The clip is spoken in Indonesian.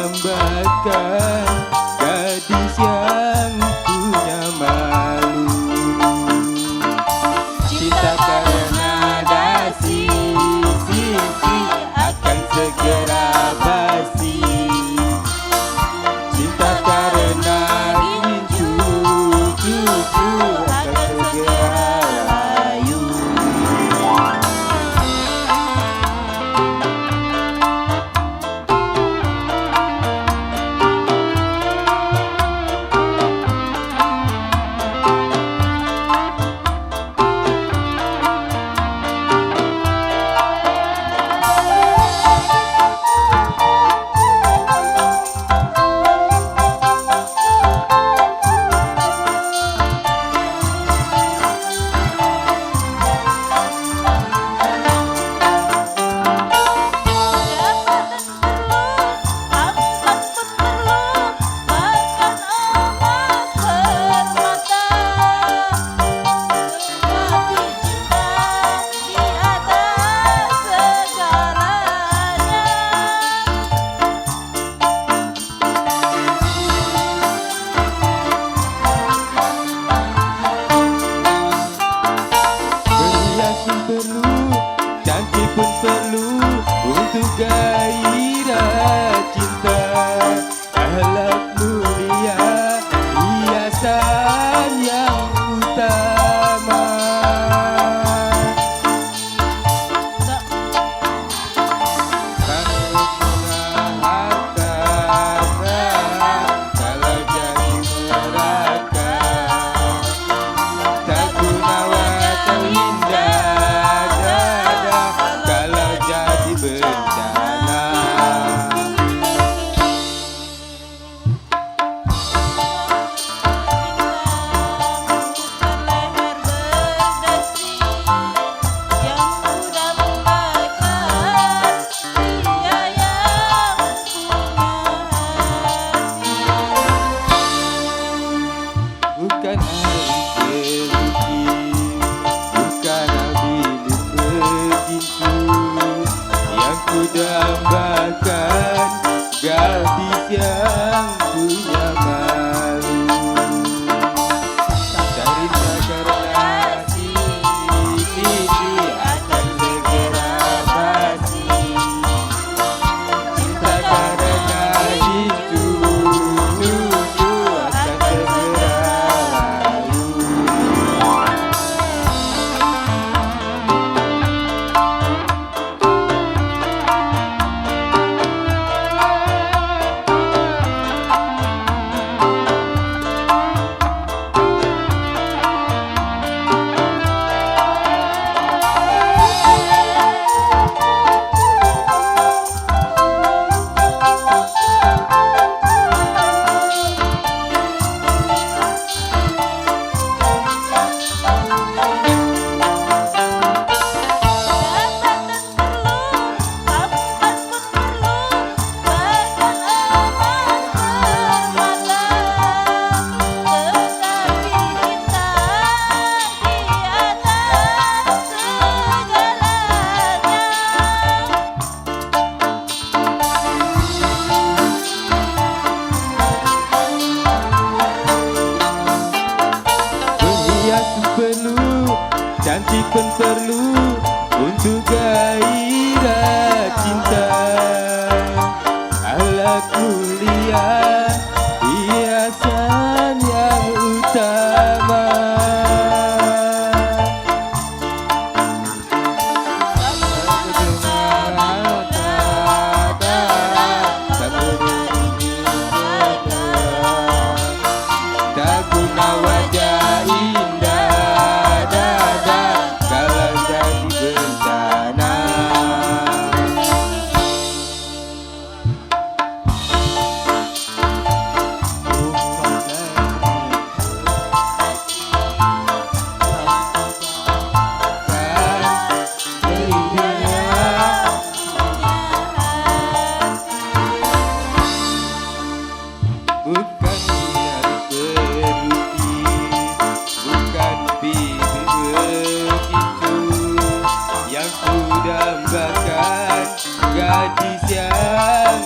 dambakan gadis yang punya malu. Cinta karena dasi sisi akan segera basi. Cinta karena rindu cucu akan segera layu. Cantik pun perlu untuk gairah cinta. Akhlak mulia hiasan yang utama. Kalau jadi neraka, tak guna atau indah bencana. Bukan hari kelukis, bukan habilis begitu yang ku dambakan gadis yang punya malu. Cinta karena sisi akan segera basi. Cinta karena itu akan segera layu. Cantik pun perlu untuk gairah cinta. Akhlak mulia hiasan yang utama. Tak guna wajah indah kalau jadi bencana. Bukan niat berlutih, bukan bibir begitu yang ku dambakan gadis yang